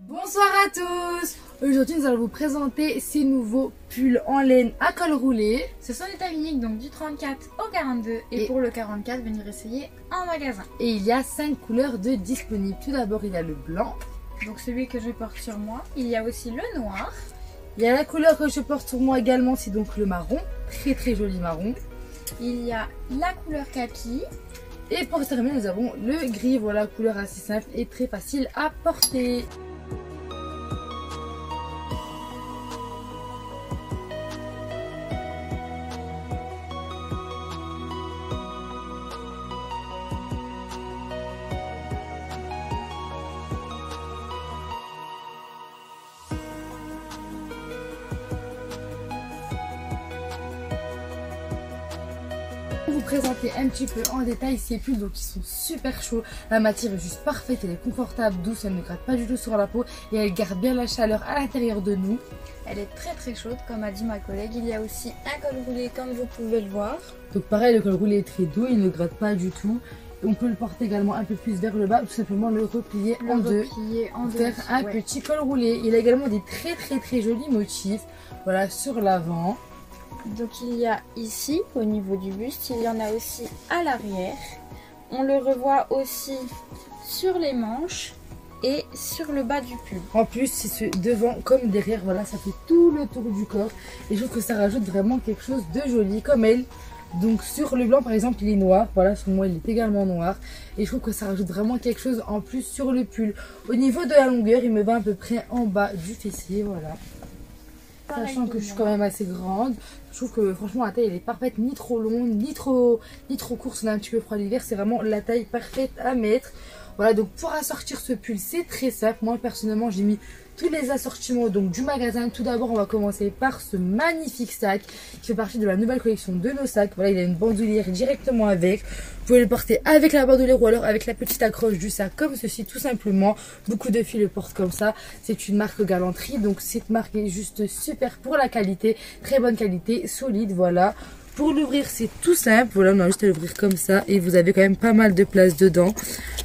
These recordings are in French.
Bonsoir à tous. Aujourd'hui nous allons vous présenter ces nouveaux pulls en laine à col roulé. Ce sont des tailles uniques, donc du 34 au 42 et pour le 44 venir essayer en magasin. Et il y a 5 couleurs de disponibles. Tout d'abord il y a le blanc, donc celui que je porte sur moi. Il y a aussi le noir. Il y a la couleur que je porte sur moi également, c'est donc le marron, très joli marron. Il y a la couleur kaki. Et pour terminer nous avons le gris, voilà, couleur assez simple et très facile à porter. Pour vous présenter un petit peu en détail ces pulls, donc ils sont super chauds, la matière est juste parfaite, elle est confortable, douce, elle ne gratte pas du tout sur la peau et elle garde bien la chaleur à l'intérieur de nous. Elle est très chaude comme a dit ma collègue. Il y a aussi un col roulé comme vous pouvez le voir. Donc pareil, le col roulé est très doux, il ne gratte pas du tout. On peut le porter également un peu plus vers le bas, tout simplement le replier en deux, faire un petit col roulé. Il a également des très jolis motifs, voilà, sur l'avant. Donc il y a ici au niveau du buste, il y en a aussi à l'arrière. On le revoit aussi sur les manches et sur le bas du pull. En plus c'est ce devant comme derrière, voilà, ça fait tout le tour du corps. Et je trouve que ça rajoute vraiment quelque chose de joli comme elle. Donc sur le blanc par exemple il est noir, voilà, sur moi il est également noir. Et je trouve que ça rajoute vraiment quelque chose en plus sur le pull. Au niveau de la longueur il me va à peu près en bas du fessier, voilà. Sachant que je suis quand même assez grande, je trouve que franchement la taille elle est parfaite, ni trop longue, ni trop courte, on a un petit peu froid l'hiver, c'est vraiment la taille parfaite à mettre. Voilà, donc pour assortir ce pull c'est très simple, moi personnellement j'ai mis tous les assortiments donc du magasin. Tout d'abord on va commencer par ce magnifique sac qui fait partie de la nouvelle collection de nos sacs. Voilà, il a une bandoulière directement avec, vous pouvez le porter avec la bandoulière ou alors avec la petite accroche du sac comme ceci tout simplement. Beaucoup de filles le portent comme ça, c'est une marque Galanterie, donc cette marque est juste super pour la qualité, très bonne qualité, solide, voilà. Pour l'ouvrir c'est tout simple, voilà, on a juste à l'ouvrir comme ça et vous avez quand même pas mal de place dedans.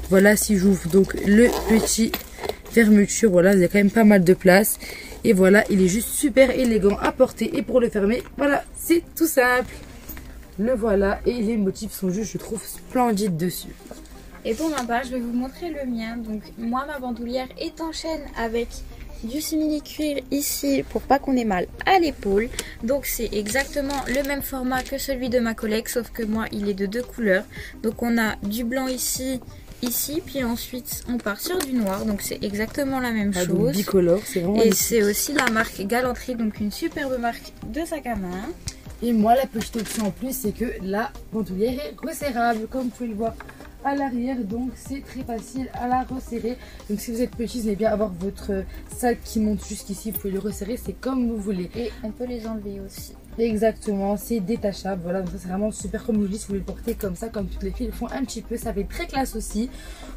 Voilà, si j'ouvre donc le petit fermeture, voilà, il y a quand même pas mal de place. Et voilà, il est juste super élégant à porter. Et pour le fermer, voilà, c'est tout simple. Le voilà, et les motifs sont juste, je trouve, splendides dessus. Et pour ma part, je vais vous montrer le mien. Donc moi, ma bandoulière est en chaîne avec du simili-cuir ici pour pas qu'on ait mal à l'épaule. Donc c'est exactement le même format que celui de ma collègue, sauf que moi il est de deux couleurs. Donc on a du blanc ici, puis ensuite on part sur du noir, donc c'est exactement la même chose. Donc bicolore, c'est vraiment. Et c'est aussi la marque Galanterie, donc une superbe marque de sac à main. Et moi la petite option en plus c'est que la bandoulière est resserrable comme vous pouvez le voir à l'arrière, donc c'est très facile à la resserrer. Donc si vous êtes petit, vous allez bien avoir votre sac qui monte jusqu'ici, vous pouvez le resserrer, c'est comme vous voulez. Et on peut les enlever aussi. Exactement, c'est détachable, voilà, donc ça c'est vraiment super comme je vous dis, si vous voulez le porter comme ça, comme toutes les filles le font un petit peu, ça fait très classe aussi.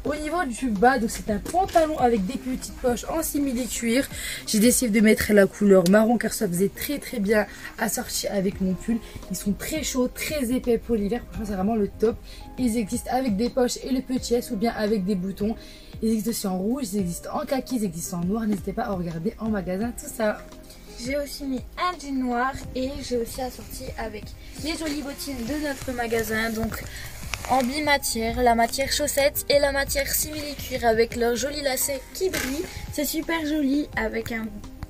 Au niveau du bas, donc c'est un pantalon avec des petites poches en simili-cuir. J'ai décidé de mettre la couleur marron car ça faisait très bien assorti avec mon pull. Ils sont très chauds, très épais pour l'hiver, franchement c'est vraiment le top. Ils existent avec des poches et le petit S ou bien avec des boutons. Ils existent aussi en rouge, ils existent en kaki, ils existent en noir, n'hésitez pas à regarder en magasin tout ça. J'ai aussi mis un jean noir et j'ai aussi assorti avec les jolies bottines de notre magasin, donc en bimatière, la matière chaussette et la matière simili-cuir avec leurs jolis lacets qui brillent. C'est super joli avec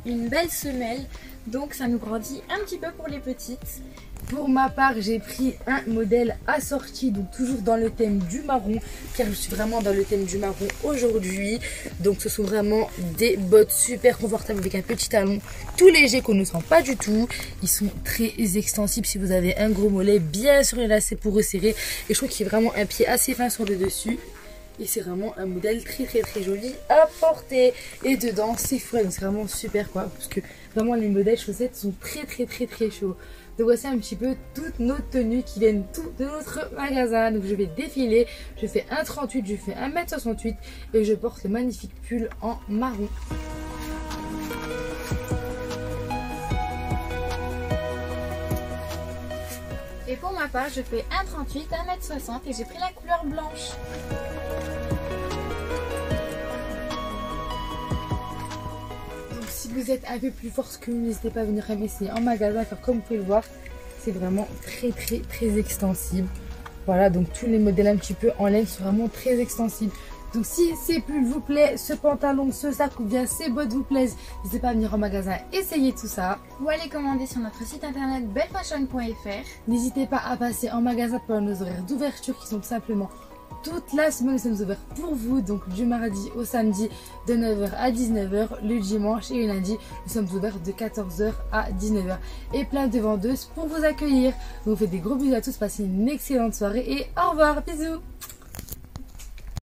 une belle semelle, donc ça nous grandit un petit peu pour les petites. Pour ma part, j'ai pris un modèle assorti, donc toujours dans le thème du marron, car je suis vraiment dans le thème du marron aujourd'hui. Donc ce sont vraiment des bottes super confortables avec un petit talon tout léger qu'on ne sent pas du tout. Ils sont très extensibles si vous avez un gros mollet, bien sur les lacets pour resserrer. Et je trouve qu'il y a vraiment un pied assez fin sur le dessus. Et c'est vraiment un modèle très joli à porter. Et dedans c'est frais, donc c'est vraiment super quoi, parce que vraiment les modèles chaussettes sont très chauds. Donc voici un petit peu toutes nos tenues qui viennent de notre magasin. Donc je vais défiler, je fais 1,38, je fais 1,68 m et je porte le magnifique pull en marron. Et pour ma part, je fais 1,38, 1,60 m et j'ai pris la couleur blanche. vous êtes un peu plus force que nous, n'hésitez pas à venir essayer en magasin car comme vous pouvez le voir, c'est vraiment très extensible. Voilà, donc tous les modèles un petit peu en laine sont vraiment très extensibles. Donc si ces pulls vous plaît, ce pantalon, ce sac ou bien ces bottes vous plaisent, n'hésitez pas à venir en magasin essayer tout ça. Ou à les commander sur notre site internet bellefashion.fr. N'hésitez pas à passer en magasin pendant nos horaires d'ouverture qui sont tout simplement toute la semaine. Nous sommes ouverts pour vous, donc du mardi au samedi de 9h à 19h, le dimanche et le lundi nous sommes ouverts de 14h à 19h et plein de vendeuses pour vous accueillir. Donc on fait des gros bisous à tous, passez une excellente soirée et au revoir, bisous.